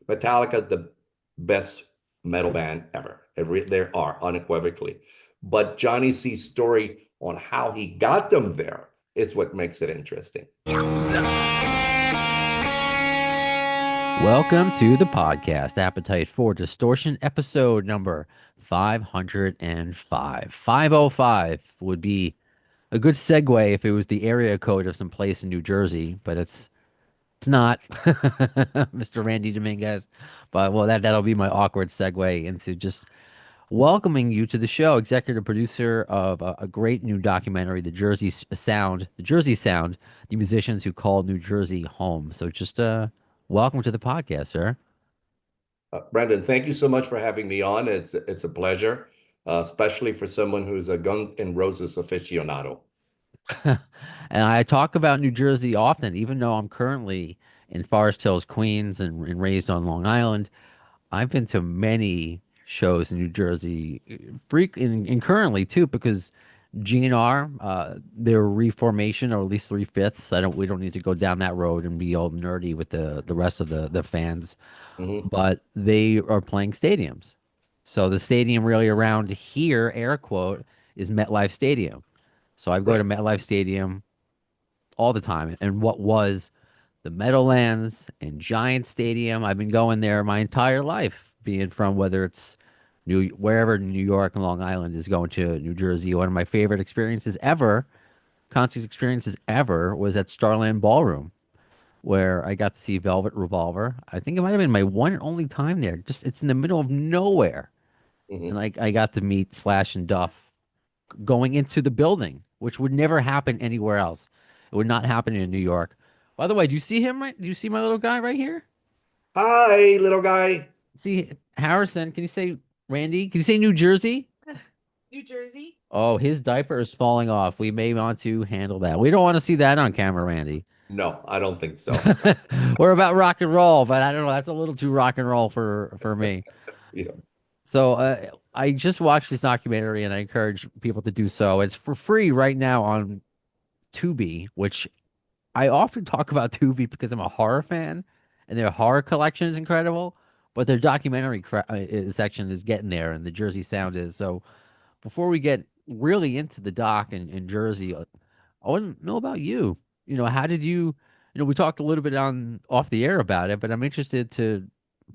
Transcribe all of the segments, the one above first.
Metallica, the best metal band ever. There are unequivocally. But Johnny C's story on how he got them there is what makes it interesting. Welcome to the podcast, Appetite for Distortion, episode number 505. 505 would be a good segue if it was the area code of some place in New Jersey, but it's not, Mr. Randy Dominguez. But well, that'll be my awkward segue into just welcoming you to the show, executive producer of a great new documentary, The Jersey Sound, the musicians who called New Jersey home. So just welcome to the podcast, sir. Brandon, thank you so much for having me on. It's a pleasure, especially for someone who's a Guns N' Roses aficionado. And I talk about New Jersey often, even though I'm currently in Forest Hills, Queens, and raised on Long Island. I've been to many shows in New Jersey, and currently too, because GNR, their reformation, or at least three-fifths. We don't need to go down that road and be all nerdy with the rest of the fans, Mhm. but they are playing stadiums. So the stadium really around here, air quote, is MetLife Stadium. So I go Right. to MetLife Stadium all the time. And what was the Meadowlands and Giant Stadium, I've been going there my entire life, being from whether it's wherever in New York and Long Island is going to New Jersey. One of my favorite concert experiences ever, was at Starland Ballroom, where I got to see Velvet Revolver. I think it might have been my one and only time there. Just it's in the middle of nowhere, and Mhm. I got to meet Slash and Duff going into the building, which would never happen anywhere else. It would not happen in New York. By the way, do you see him right? Do you see my little guy right here? Hi, little guy. See Harrison, can you say Randy? Can you say New Jersey? New Jersey. Oh, his diaper is falling off. We may want to handle that. We don't want to see that on camera, Randy. No, I don't think so. We're about rock and roll, but I don't know. That's a little too rock and roll for me. You know, So I just watched this documentary, and I encourage people to do so. It's for free right now on Tubi, which I often talk about Tubi because I'm a horror fan, and their horror collection is incredible. But their section is getting there, and the Jersey Sound is. So before we get really into the doc in Jersey, I want to know about you. How did you? We talked a little bit on off the air about it, but I'm interested to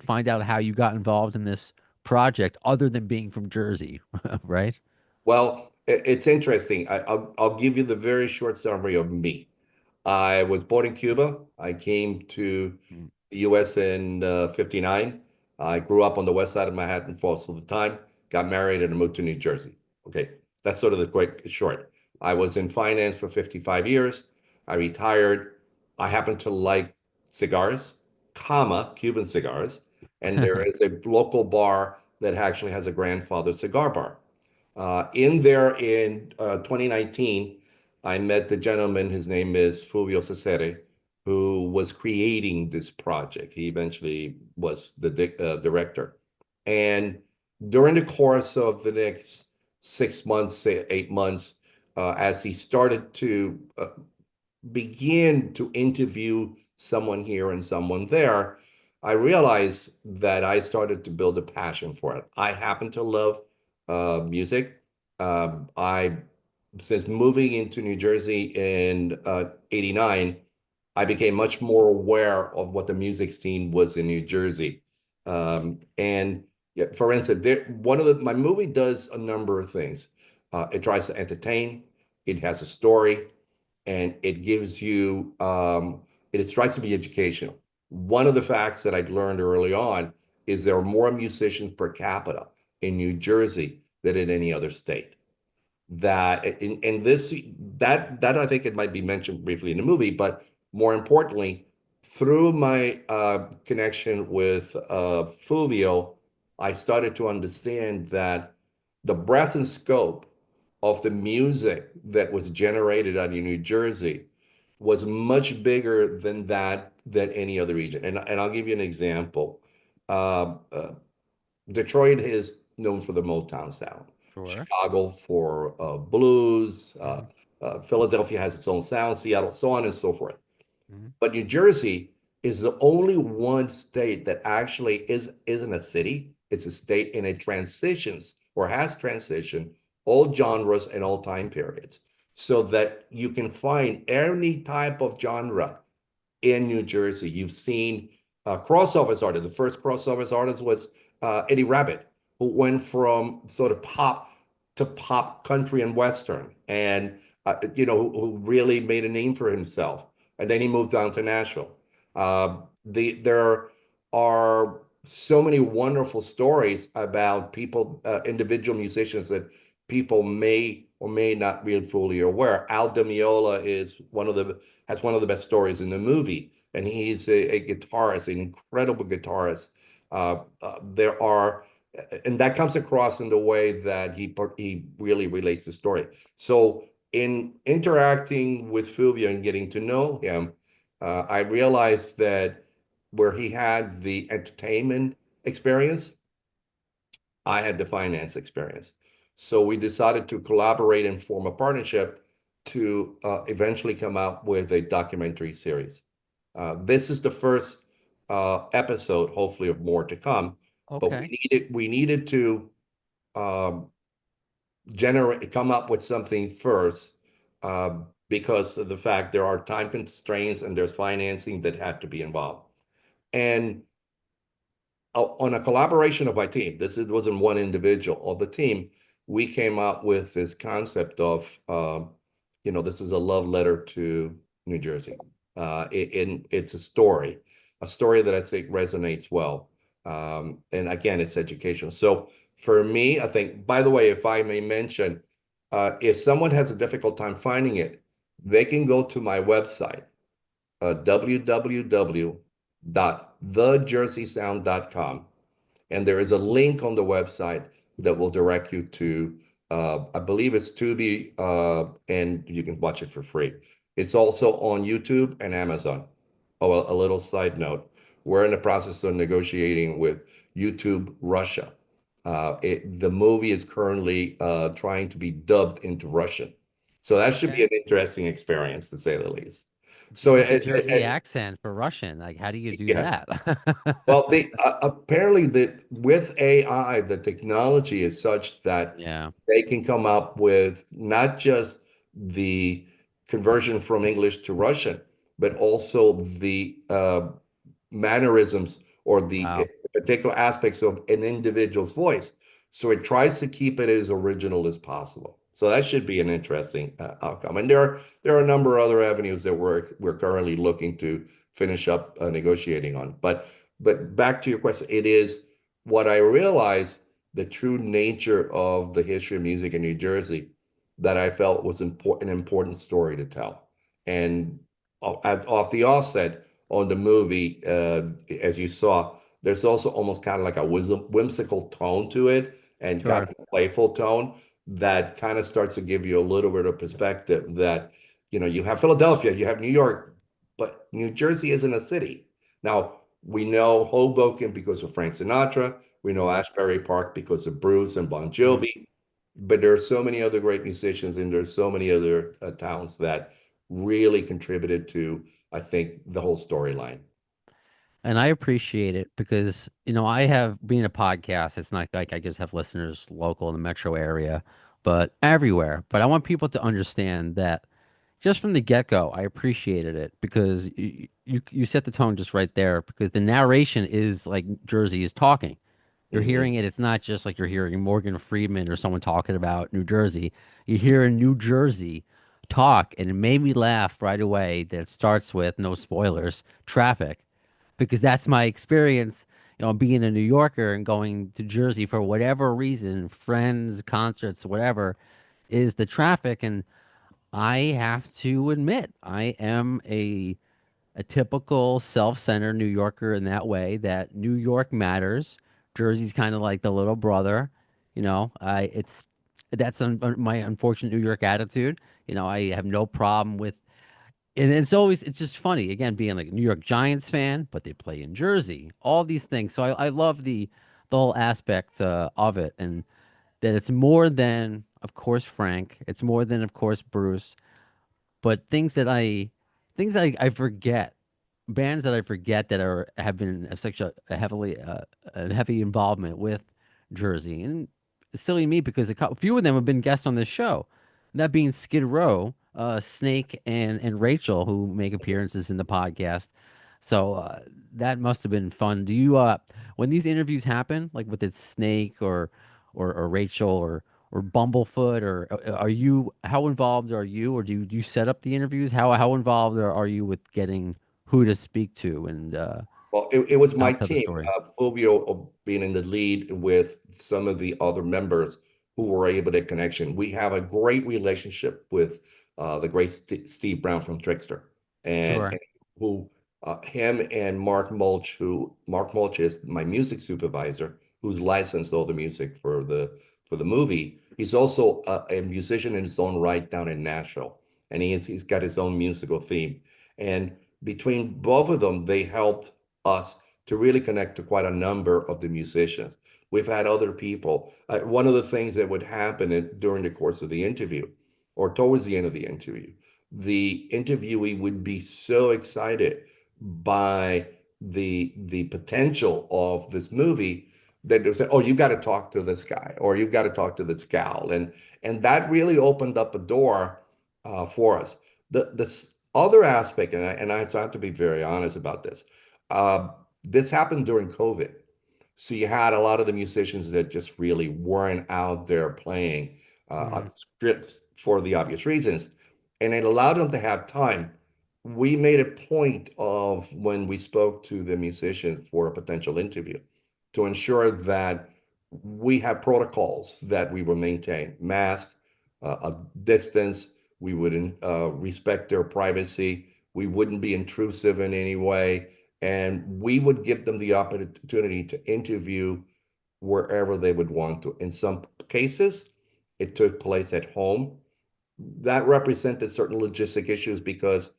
find out how you got involved in this project, other than being from Jersey, right? well, it's interesting. I'll give you the very short summary of me. I was born in Cuba. I came to Mm. the US in 59. I grew up on the west side of Manhattan for most of the time, got married, and moved to New Jersey. Okay, that's sort of the quick short. I was in finance for 55 years. I retired. I happen to like cigars, comma, Cuban cigars. And there is a local bar that actually has a grandfather cigar bar. In there in 2019, I met the gentleman, his name is Fulvio Cesare, who was creating this project. He eventually was the director. And during the course of the next 6 months, say 8 months, as he started to begin to interview someone here and someone there, I realized that I started to build a passion for it. I happen to love music. I Since moving into New Jersey in '89, I became much more aware of what the music scene was in New Jersey. And yeah, for instance, my movie does a number of things. It tries to entertain. It has a story, and it gives you it tries to be educational. One of the facts that I'd learned early on is there are more musicians per capita in New Jersey than in any other state. That in this that I think it might be mentioned briefly in the movie, but more importantly, through my connection with Fulvio, I started to understand that the breadth and scope of the music that was generated out in New Jersey was much bigger than any other region. And I'll give you an example. Uh, uh, Detroit is known for the Motown sound. Sure. Chicago for blues. Hmm. Philadelphia has its own sound. Seattle, so on and so forth. Hmm. But New Jersey is the only one state that actually isn't a city. It's a state, and it transitions or has transitioned all genres and all time periods, so that you can find any type of genre in New Jersey. You've seen crossovers artists. The first crossovers artist was Eddie Rabbit, who went from sort of pop to pop country and western, and who really made a name for himself. And then he moved down to Nashville. There are so many wonderful stories about people, individual musicians that people may or may not be fully aware. Al Di Meola is has one of the best stories in the movie, and he's a guitarist, an incredible guitarist. There are, and that comes across in the way that he really relates the story. So in interacting with Fulvio and getting to know him, I realized that where he had the entertainment experience, I had the finance experience. So we decided to collaborate and form a partnership to eventually come out with a documentary series. This is the first episode, hopefully, of more to come. But Okay. we needed to um, come up with something first, because of the fact there are time constraints and there's financing that had to be involved. And on a collaboration of my team, it wasn't one individual of the team, we came up with this concept of, this is a love letter to New Jersey. It's a story that I think resonates well. And again, it's educational. So for me, I think, by the way, if I may mention, if someone has a difficult time finding it, they can go to my website, www.thejerseysound.com. And there is a link on the website that will direct you to, I believe it's Tubi, and you can watch it for free. It's also on YouTube and Amazon. Oh, a little side note. We're in the process of negotiating with YouTube Russia. The movie is currently trying to be dubbed into Russian. So that should be Okay. an interesting experience, to say the least. So With the Jersey accent for Russian, like how do you do yeah. that? Well, they apparently that with AI, the technology is such that Yeah. they can come up with not just the conversion from English to Russian, but also the mannerisms or the Wow. particular aspects of an individual's voice. So it tries to keep it as original as possible. So that should be an interesting outcome. And there are a number of other avenues that we're currently looking to finish up negotiating on. But back to your question, it is what I realized, the true nature of the history of music in New Jersey, that I felt was an important story to tell. And off the offset, on the movie, as you saw, there's also almost kind of like a whimsical tone to it, and kind Sure. of a playful tone that kind of starts to give you a little bit of perspective that, you have Philadelphia, you have New York, but New Jersey isn't a city. Now, we know Hoboken because of Frank Sinatra. We know Mhm. Ashbury Park because of Bruce and Bon Mhm. Jovi. But there are so many other great musicians, and there's so many other towns that really contributed to, I think, the whole storyline. And I appreciate it because, I have being a podcast, it's not like I just have listeners local in the metro area, but everywhere. But I want people to understand that just from the get-go, I appreciated it because you set the tone just right there because the narration is like Jersey is talking. You're Mhm. hearing it. It's not just like you're hearing Morgan Freeman or someone talking about New Jersey. You hear a New Jersey talk, and it made me laugh right away that it starts with, no spoilers, traffic, because that's my experience, being a New Yorker and going to Jersey for whatever reason, friends, concerts, whatever, is the traffic. And I have to admit, I am a typical self-centered New Yorker in that way that New York matters. Jersey's kind of like the little brother, I it's that's my unfortunate New York attitude. I have no problem with, and it's just funny again being like a New York Giants fan, but they play in Jersey. All these things, so I love the whole aspect of it, and that it's more than, of course, Frank. It's more than, of course, Bruce, but things I forget bands that I forget that have been such a heavy involvement with Jersey, and it's silly me because a few of them have been guests on this show. That being Skid Row, Snake, and Rachel, who make appearances in the podcast. So that must have been fun. Do you when these interviews happen, like with its Snake or Rachel or Bumblefoot, or are you how involved are you, or do you set up the interviews? How involved are you with getting who to speak to and Well, it was how my to tell the team, story? Fulvio being in the lead with some of the other members who were able to connection. We have a great relationship with the great Steve Brown from Trickster, Sure. and who him and Mark Mulch is my music supervisor, who's licensed all the music for the movie. He's also a musician in his own right down in Nashville, and he's got his own musical theme. And between both of them, they helped us to really connect to quite a number of the musicians. We've had other people. One of the things that would happen during the course of the interview or towards the end of the interviewee would be so excited by the potential of this movie that they would say, "Oh, you got to talk to this guy, or you got to talk to this gal," and that really opened up a door for us. The other aspect, and I have to be very honest about this. Uh, this happened during COVID. So you had a lot of the musicians that just really weren't out there playing Mm, scripts for the obvious reasons. And it allowed them to have time. We made a point of when we spoke to the musicians for a potential interview to ensure that we had protocols that we would maintain, mask, a distance, we would respect their privacy, we wouldn't be intrusive in any way, and we would give them the opportunity to interview wherever they would want to. In some cases, it took place at home. That represented certain logistic issues because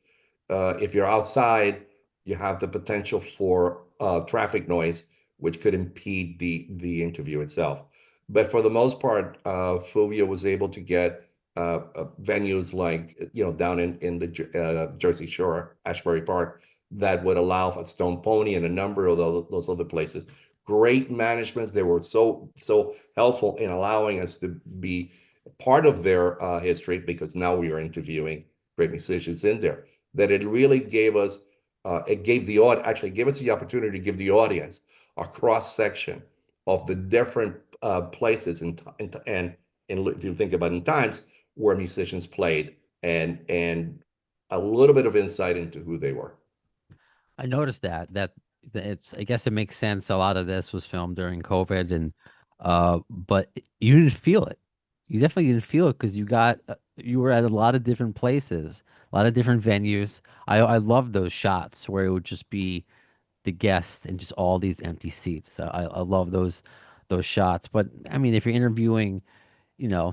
if you're outside, you have the potential for traffic noise, which could impede the interview itself. But for the most part, Fulvio was able to get venues like down in the Jersey Shore, Ashbury Park, that would allow for Stone Pony and a number of those other places. Great managements. They were so helpful in allowing us to be part of their history because now we are interviewing great musicians in there that it really gave us, it gave the actually gave us the opportunity to give the audience a cross section of the different places and if you think about in times where musicians played and a little bit of insight into who they were. I noticed that it's I guess it makes sense. A lot of this was filmed during COVID, and but you didn't feel it. You definitely didn't feel it because you were at a lot of different places, a lot of different venues. I love those shots where it would just be the guests and just all these empty seats. I love those shots. But I mean, if you're interviewing,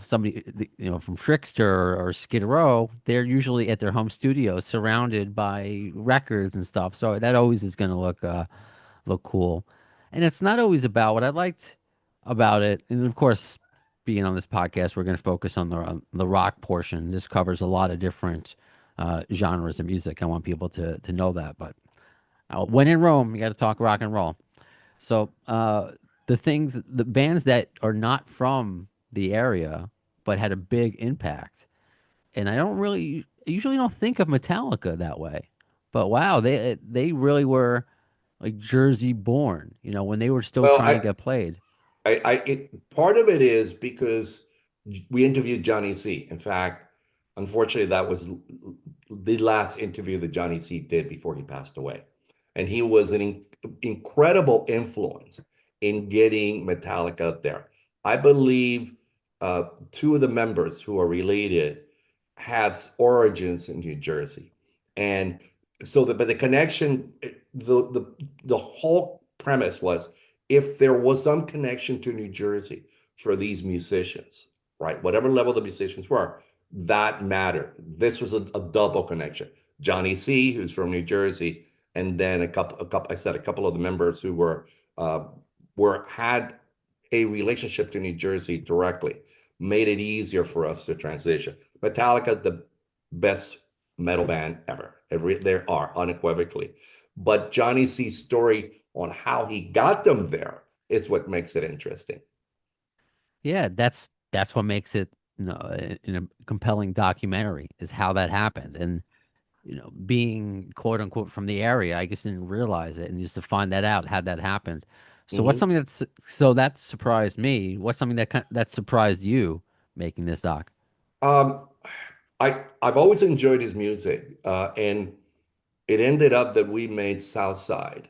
somebody, from Trickster or Skid Row, they're usually at their home studio, surrounded by records and stuff. So that always is going to look cool. And it's not always about what I liked about it. And of course, being on this podcast, we're going to focus on the rock portion. This covers a lot of different genres of music. I want people to know that. But when in Rome, you got to talk rock and roll. So the bands that are not from the area but had a big impact, and I usually don't think of Metallica that way, but wow, they really were like Jersey born. When they were still Well, trying to get played. part of it is because we interviewed Johnny C. In fact, unfortunately, that was the last interview that Johnny C did before he passed away. And he was an incredible influence in getting Metallica out there. I believe two of the members who are related have origins in New Jersey. And so but the connection, the whole premise was if there was some connection to New Jersey for these musicians, right? Whatever level the musicians were, that mattered. This was a double connection. Johnny C, who's from New Jersey, and then I said a couple of the members who had a relationship to New Jersey directly, made it easier for us to transition. Metallica, the best metal band ever. They are unequivocally. but Johnny C's story on how he got them there is what makes it interesting. Yeah, that's what makes it, in a compelling documentary is how that happened. And being quote unquote from the area, I just didn't realize it, and just to find that out had that happened. So what's Mhm. something that surprised me? What's something that surprised you making this doc? Um, I've always enjoyed his music, and it ended up that we made Southside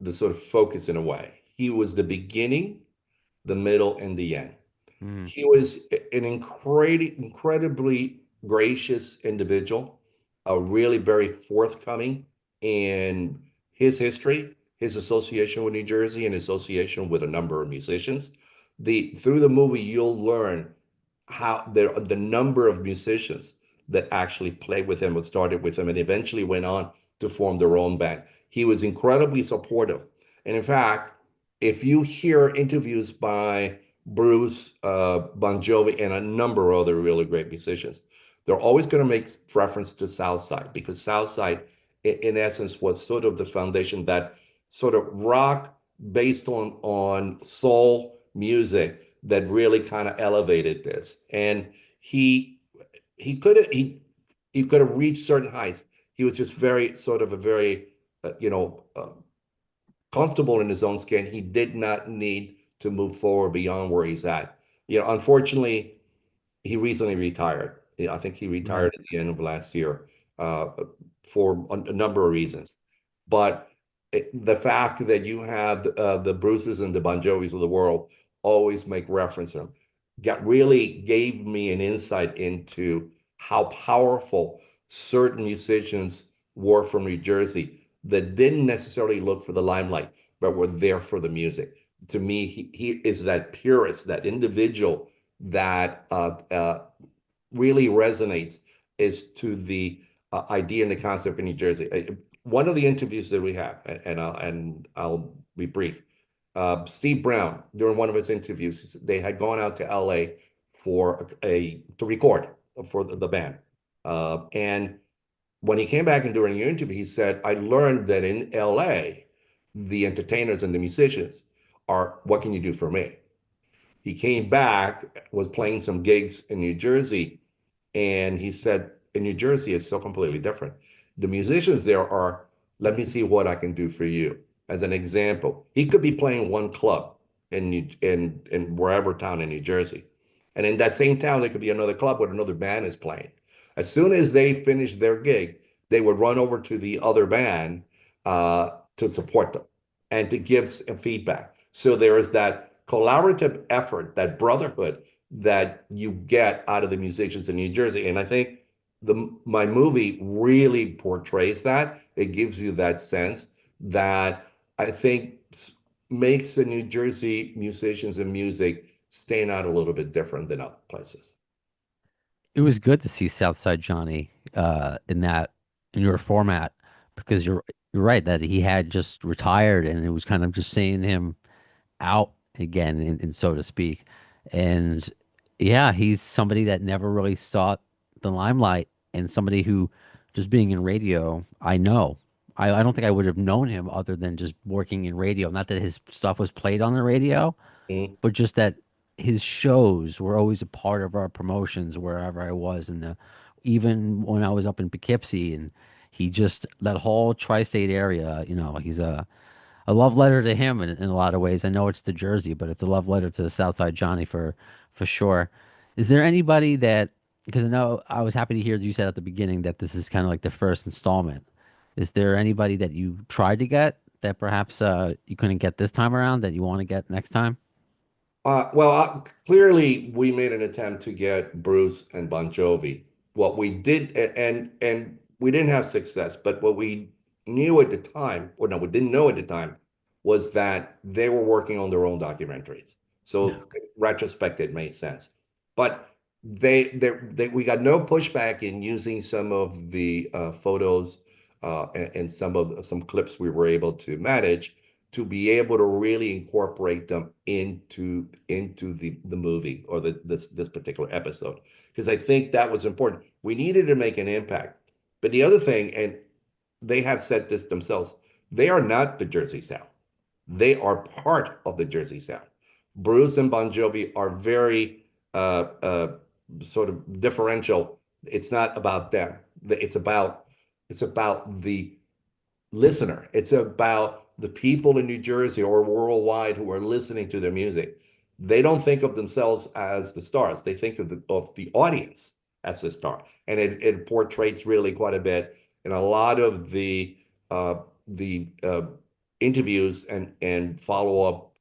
the sort of focus in a way. He was the beginning, the middle, and the end. Mm, He was an incredibly gracious individual, really very forthcoming in his history, his association with New Jersey, and association with a number of musicians. Through the movie, you'll learn how the number of musicians that actually played with him or started with him and eventually went on to form their own band. He was incredibly supportive. And in fact, if you hear interviews by Bruce, Bon Jovi, and a number of other really great musicians, they're always going to make reference to Southside because Southside, in essence, was sort of the foundation, that sort of rock based on soul music that really kind of elevated this. And he he could have he could have reached certain heights. He was just very sort of a very comfortable in his own skin. He did not need to move forward beyond where he's at. Unfortunately, he recently retired. I think he right. retired at the end of last year uh, for a number of reasons. But the fact that you have the Bruces and the Bon Jovis of the world always make reference to him really gave me an insight into how powerful certain musicians were from New Jersey that didn't necessarily look for the limelight, but were there for the music. To me, he is that purist, that individual that really resonates is to the idea and the concept in New Jersey. One of the interviews that we have, and I'll be brief. Steve Brown, during one of his interviews, they had gone out to LA for to record for the band, and when he came back and during your interview, he said, "I learned that in LA, the entertainers and the musicians are what can you do for me?" He came back, was playing some gigs in New Jersey, and he said, in New Jersey, it's so completely different. The musicians there are, let me see what I can do for you. As an example, he could be playing one club in wherever town in New Jersey. And in that same town, there could be another club where another band is playing. As soon as they finished their gig, they would run over to the other band to support them and to give feedback. So there is that collaborative effort, that brotherhood that you get out of the musicians in New Jersey. And I think my movie really portrays that. It gives you that sense that I think makes the New Jersey musicians and music stand out a little bit different than other places. It was good to see Southside Johnny in your format, because you're right that he had just retired, and it was kind of just seeing him out again, in so to speak. And yeah, he's somebody that never really sought the limelight, and somebody who, just being in radio, I know. I don't think I would have known him other than just working in radio. Not that his stuff was played on the radio, Mm. but just that his shows were always a part of our promotions wherever I was. And even when I was up in Poughkeepsie, and he just, that whole tri-state area, he's a love letter to him in a lot of ways. I know it's to Jersey, but it's a love letter to Southside Johnny for sure. Is there anybody that, because I know I was happy to hear you said at the beginning that this is kind of like the first installment. Is there anybody that you tried to get that perhaps you couldn't get this time around that you want to get next time? Clearly, we made an attempt to get Bruce and Bon Jovi. What we did, and we didn't have success, but what we knew at the time, or no, we didn't know at the time, was that they were working on their own documentaries. So, in retrospect, it made sense. But we got no pushback in using some of the photos and some clips we were able to manage to be able to really incorporate them into the movie or this particular episode, because I think that was important. We needed to make an impact. But the other thing, and they have said this themselves, They are not the Jersey sound. They are part of the Jersey sound. Bruce and Bon Jovi are very sort of differential. It's not about them. It's about the listener. It's about the people in New Jersey or worldwide who are listening to their music. They don't think of themselves as the stars. They think of the audience as the star, and it portrays really quite a bit in a lot of the interviews and follow up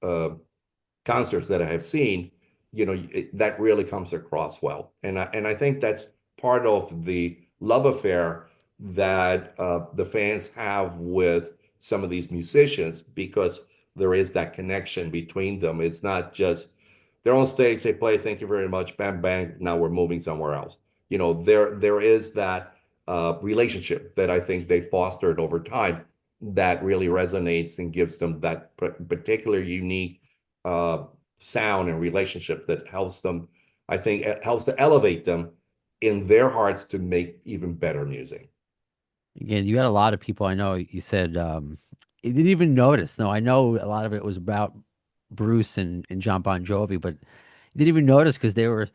concerts that I have seen. That really comes across well, and I think that's part of the love affair that the fans have with some of these musicians, because there is that connection between them. It's not just they're on stage, they play, thank you very much, bang bang, now we're moving somewhere else. There is that relationship that I think they fostered over time that really resonates and gives them that particular unique uh, sound and relationship that helps them. I think it helps to elevate them in their hearts to make even better music. Again, you had a lot of people. I know you said you didn't even notice. No, I know a lot of it was about Bruce and John Bon Jovi, but you didn't even notice because you're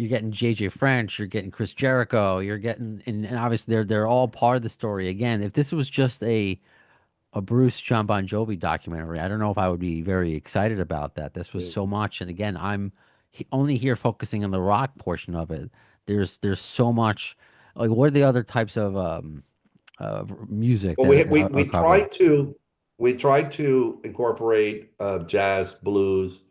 getting JJ French, you're getting Chris Jericho, you're getting and obviously they're all part of the story. Again, if this was just a Bruce John Bon Jovi documentary, I don't know if I would be very excited about that. This was so much, and again, I'm only here focusing on the rock portion of it. There's so much. Like, what are the other types of music But that we we are we covered? tried to incorporate jazz, blues.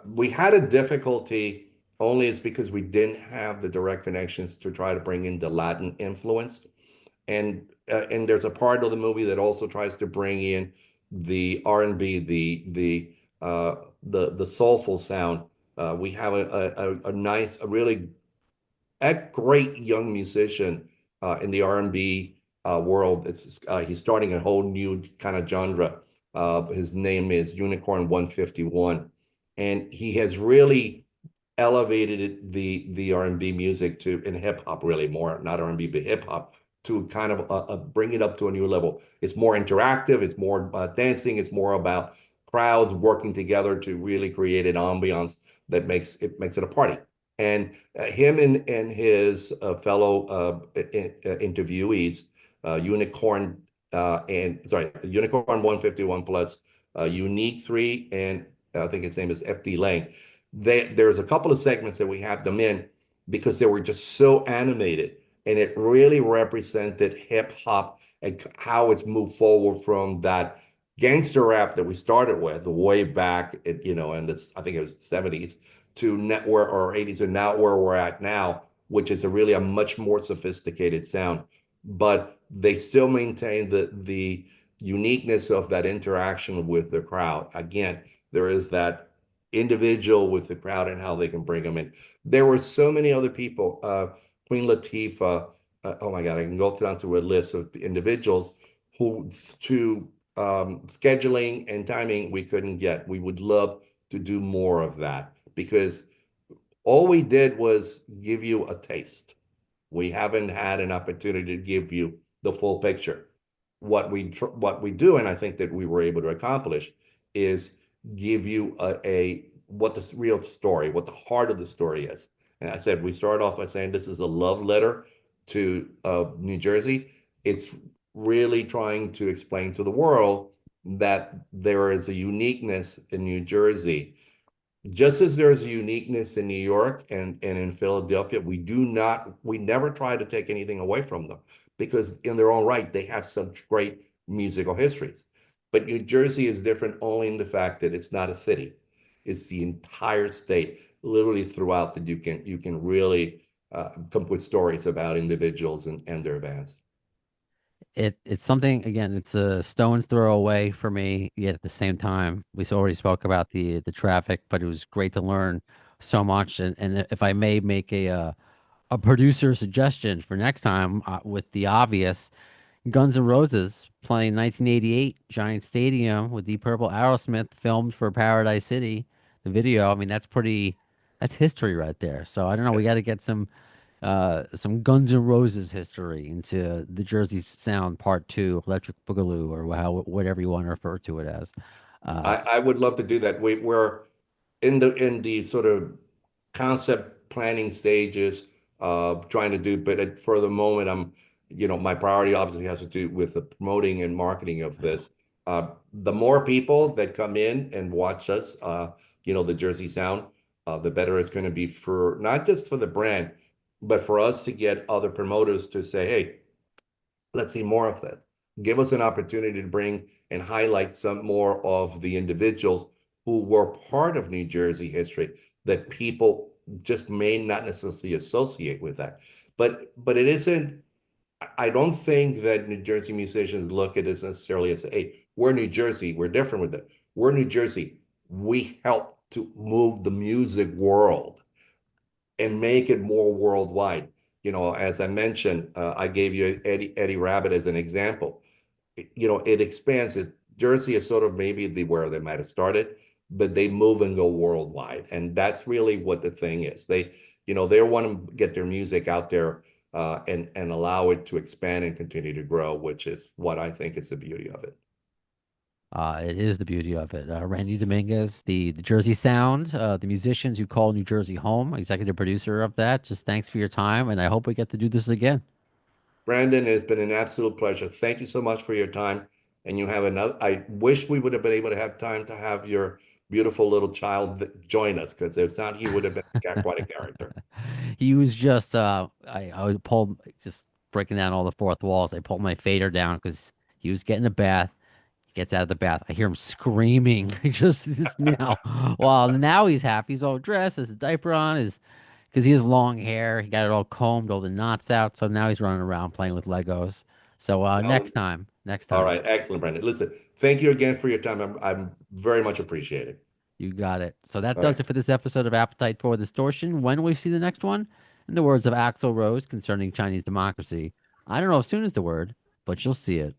We had a difficulty only is because we didn't have the direct connections to try to bring in the Latin influence. And there's a part of the movie that also tries to bring in the R&B, the soulful sound. We have a nice, a really a great young musician in the R&B world. He's starting a whole new kind of genre. His name is Unicorn 151, and he has really elevated the R&B music to in hip hop, really more, not R&B but hip hop, to kind of bring it up to a new level. It's more interactive, it's more dancing, it's more about crowds working together to really create an ambiance that makes it a party. And him and his fellow interviewees, Unicorn and sorry, Unicorn 151 plus Unique 3, and I think its name is FD Lang. There's a couple of segments that we have them in because they were just so animated, and it really represented hip hop and how it's moved forward from that gangster rap that we started with way back, in this, I think it was the 70s, to network or 80s, and now where we're at now, which is a much more sophisticated sound. But they still maintain the uniqueness of that interaction with the crowd. Again, there is that individual with the crowd and how they can bring them in. There were so many other people. Queen Latifah. Oh my God, I can go down to a list of individuals who, to scheduling and timing, we couldn't get. We would love to do more of that because all we did was give you a taste. We haven't had an opportunity to give you the full picture. What we do, and I think that we were able to accomplish, is give you what the real story, what the heart of the story is. And I said we start off by saying this is a love letter to New Jersey. It's really trying to explain to the world that there is a uniqueness in New Jersey, just as there's a uniqueness in New York and in Philadelphia. We never try to take anything away from them because in their own right, they have such great musical histories. But New Jersey is different only in the fact that it's not a city. It's the entire state, literally throughout, that you can really come up with stories about individuals and their bands. It's something, again, it's a stone's throw away for me, yet at the same time, we already spoke about the traffic, but it was great to learn so much. And if I may make a producer suggestion for next time, with the obvious, Guns N' Roses playing 1988 Giant Stadium with Deep Purple, Aerosmith, filmed for Paradise City. The video, I mean, that's history right there. So I don't know. We got to get some. some Guns N' Roses history into the Jersey Sound Part Two, Electric Boogaloo, or whatever you want to refer to it as. I would love to do that. We're in the sort of concept planning stages, trying to do, for the moment, my priority obviously has to do with the promoting and marketing of this. The more people that come in and watch us, the Jersey Sound, the better it's going to be for not just for the brand, but for us to get other promoters to say, hey, let's see more of that. Give us an opportunity to bring and highlight some more of the individuals who were part of New Jersey history that people just may not necessarily associate with that. But it isn't, I don't think that New Jersey musicians look at it necessarily as, hey, we're New Jersey, we're different with it. We're New Jersey. We help to move the music world and make it more worldwide. As I mentioned, I gave you Eddie Rabbit as an example. It expands it. Jersey is sort of maybe where they might have started, but they move and go worldwide. And that's really what the thing is. They want to get their music out there, and allow it to expand and continue to grow, which is what I think is the beauty of it. It is the beauty of it. Randy Dominguez, the Jersey Sound, the musicians who call New Jersey home, executive producer of that. Just thanks for your time, and I hope we get to do this again. Brandon, it's been an absolute pleasure. Thank you so much for your time. And you have another, I wish we would have been able to have time to have your beautiful little child join us, because if not, he would have been quite a character. He was just I pulled just breaking down all the fourth walls. I pulled my fader down because he was getting a bath. He gets out of the bath. I hear him screaming just this now. Well, now he's happy. He's all dressed, has his diaper on, because he has long hair. He got it all combed, all the knots out. So now he's running around playing with Legos. So next All time, right, excellent, Brandon. Listen, thank you again for your time. I'm very much appreciated. you got it. So that All does right. it for this episode of Appetite for Distortion. When will we see the next one? In the words of Axl Rose concerning Chinese democracy, I don't know if soon is the word, but you'll see it.